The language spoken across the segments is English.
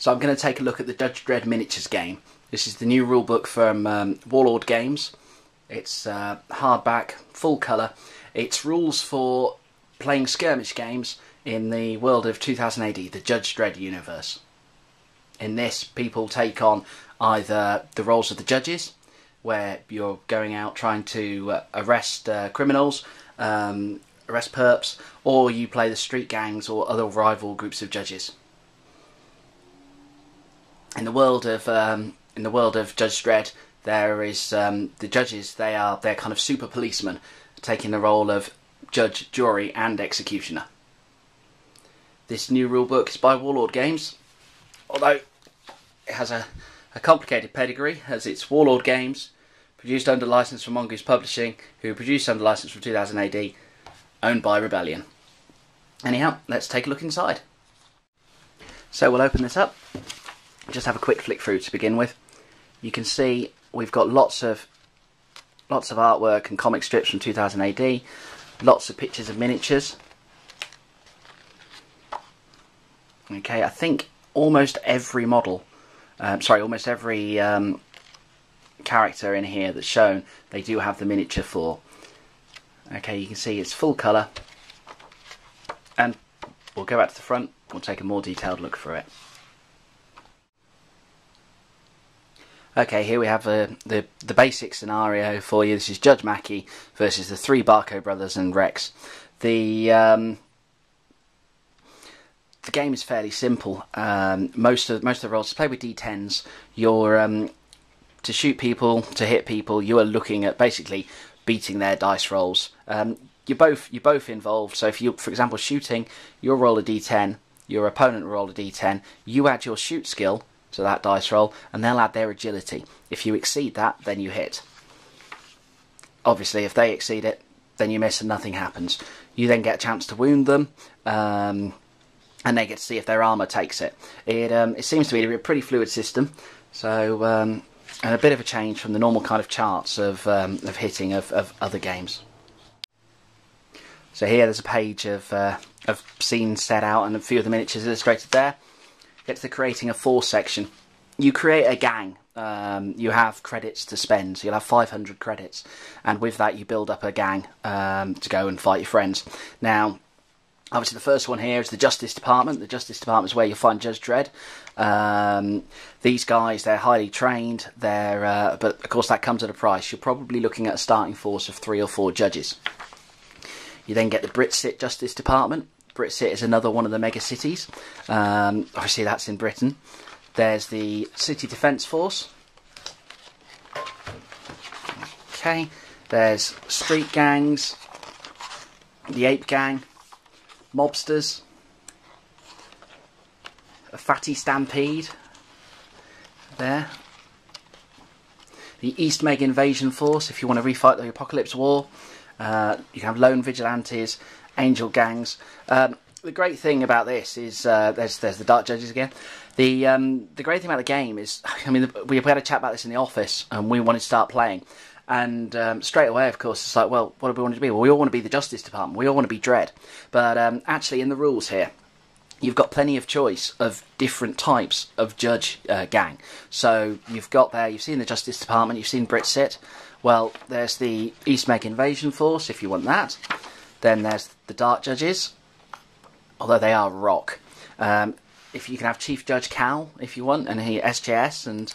So I'm going to take a look at the Judge Dredd miniatures game. This is the new rulebook from Warlord Games. It's hardback, full colour. It's rules for playing skirmish games in the world of 2000 AD, the Judge Dredd universe. In this, people take on either the roles of the judges, where you're going out trying to arrest criminals, arrest perps, or you play the street gangs or other rival groups of judges. In the world of Judge Dredd, there is the judges. They're kind of super policemen, taking the role of judge, jury, and executioner. This new rulebook is by Warlord Games, although it has a complicated pedigree, as it's Warlord Games, produced under license from Mongoose Publishing, who produced under license from 2000 AD, owned by Rebellion. Anyhow, let's take a look inside. So we'll open this up. Just have a quick flick through to begin with. You can see we've got lots of artwork and comic strips from 2000 AD, lots of pictures of miniatures. Okay, I think almost every model, almost every character in here that's shown, they do have the miniature for. Okay, you can see it's full colour, and we'll go back to the front. We'll take a more detailed look through it. Okay, here we have the basic scenario for you. This is Judge Mackie versus the three Barco brothers and Rex. The game is fairly simple. Most of the roles to play with D10s. You're to shoot people, to hit people. You are looking at basically beating their dice rolls. You're both involved. So if you, for example, shooting, you'll roll a D10. Your opponent will roll a D10. You add your shoot skill to that dice roll, and they'll add their agility. If you exceed that, then you hit. Obviously, if they exceed it, then you miss and nothing happens. You then get a chance to wound them, and they get to see if their armour takes it. It seems to be a pretty fluid system, so and a bit of a change from the normal kind of charts of hitting of other games. So here there's a page of scenes set out and a few of the miniatures illustrated there. Get to the creating a force section. You create a gang. You have credits to spend, so you'll have 500 credits, and with that you build up a gang to go and fight your friends. Now, obviously the first one here is the Justice Department. The Justice Department is where you'll find Judge Dredd. These guys, they're highly trained, but of course that comes at a price. You're probably looking at a starting force of 3 or 4 judges. You then get the Britsit Justice Department. Britsit is another one of the mega cities. Obviously that's in Britain. There's the City Defence Force. Okay. There's street gangs, the Ape Gang, mobsters, a Fatty Stampede there. The East Meg Invasion Force, if you want to refight the Apocalypse War. You can have lone vigilantes, angel gangs. The great thing about this is there's the Dark Judges again. The great thing about the game is, I mean, we had a chat about this in the office, and we wanted to start playing. And straight away, of course, it's like, well, what do we want to be? Well, we all want to be the Justice Department. We all want to be Dredd. But actually, in the rules here, you've got plenty of choice of different types of judge gang. So you've seen the Justice Department, you've seen Britsit. Well, there's the East Meg Invasion Force, if you want that. Then there's the Dark Judges, although they are rock. If you can have Chief Judge Cal, if you want, and he SJS, and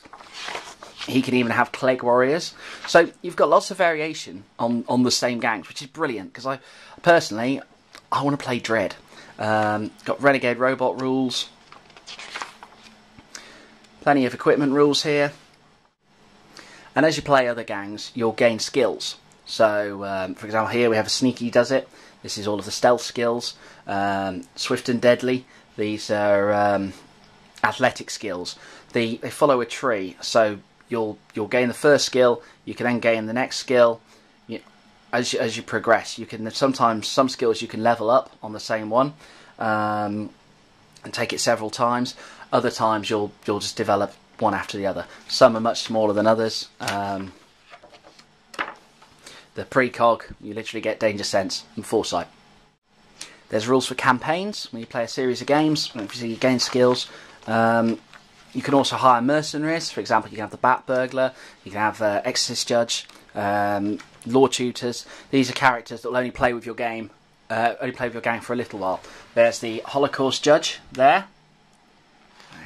he can even have Clegg Warriors. So you've got lots of variation on the same gangs, which is brilliant, because I personally want to play Dredd. Got Renegade Robot rules, plenty of equipment rules here. And as you play other gangs, you'll gain skills. So, for example, here we have a Sneaky Does It. This is all of the stealth skills. Swift and Deadly. These are athletic skills. They follow a tree. So you'll gain the first skill. You can then gain the next skill. As you progress, you can sometimes some skills you can level up on the same one, and take it several times. Other times you'll just develop one after the other. Some are much smaller than others. The precog, you literally get Danger Sense and Foresight. There's rules for campaigns when you play a series of games. Obviously you gain skills. You can also hire mercenaries. For example, you can have the Bat Burglar, you can have Exorcist Judge, Law Tutors. These are characters that will only play with your game, for a little while. There's the Holocaust Judge there.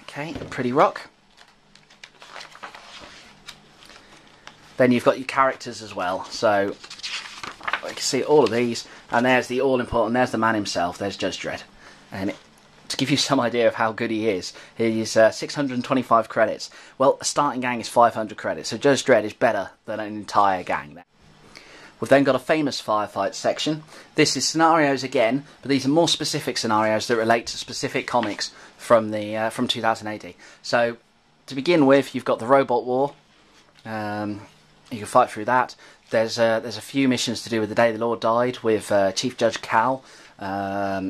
Okay, pretty rock. Then you've got your characters as well. So you can see all of these, and there's the all-important. There's the man himself. There's Judge Dredd, and to give you some idea of how good he is, he's 625 credits. Well, a starting gang is 500 credits, so Judge Dredd is better than an entire gang there. We've then got a famous firefight section. This is scenarios again, but these are more specific scenarios that relate to specific comics from 2000 AD. So to begin with, you've got the Robot War. You can fight through that. There's a few missions to do with the day the Lord died with Chief Judge Cal.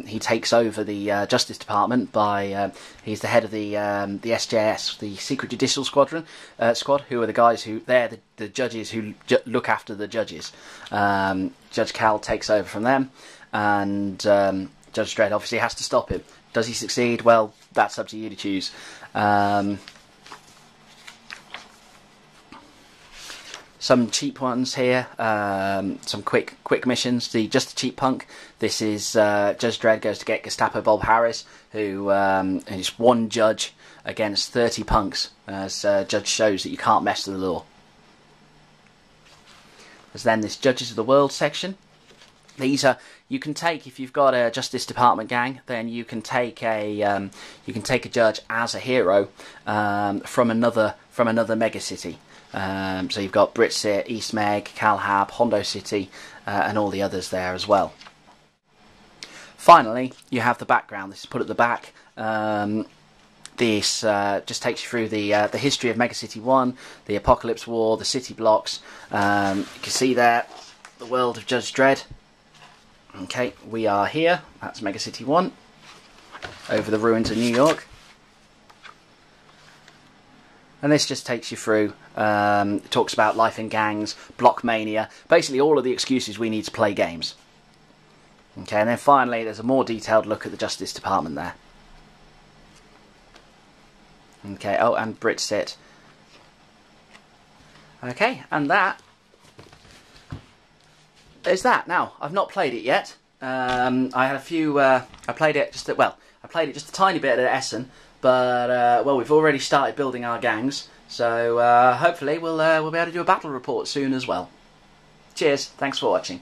He takes over the Justice Department by he's the head of the SJS, the Secret Judicial Squad, who are the guys who they're the judges who look after the judges. Judge Cal takes over from them, and Judge Dredd obviously has to stop him. Does he succeed? Well, that's up to you to choose. Some cheap ones here, some quick missions. Just the cheap punk. This is Judge Dredd goes to get Gestapo Bob Harris, who is one judge against 30 punks, as Judge shows that you can't mess with the law. There's then this Judges of the World section. These are you can take if you've got a Justice Department gang, then you can take a judge as a hero from another mega city. So you've got Britsit, East Meg, Calhab, Hondo City, and all the others there as well. Finally, you have the background. This is put at the back. This just takes you through the history of Mega City 1, the Apocalypse War, the city blocks. You can see there the world of Judge Dredd. Okay, we are here. That's Mega City 1, over the ruins of New York. And this just takes you through, it talks about life in gangs, block mania, basically all of the excuses we need to play games. Okay, and then finally there's a more detailed look at the Justice Department there. Okay, oh, and Britsit. Okay, and that is that. Now, I've not played it yet. I had a few, I played it just a tiny bit at Essen. But, well, we've already started building our gangs, so hopefully we'll be able to do a battle report soon as well. Cheers, thanks for watching.